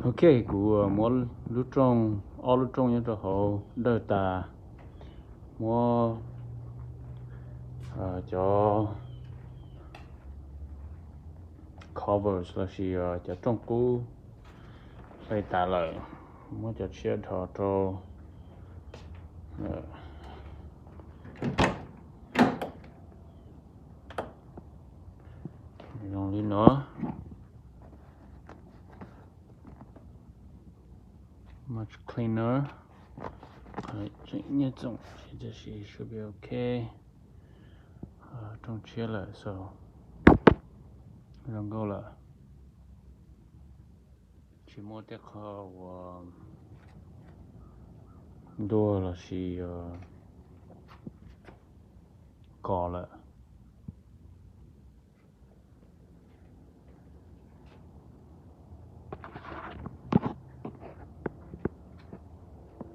ok của mỗi lúc trong những trò hậu đời ta mua cho covers là gì cho trong cú phải ta lại mua cho chia thọ cho dùng đi nữa much cleaner chính như trong thì should be okay trong chia lại so rồi go là chỉ mua cái kho và đua là gì cỏ lại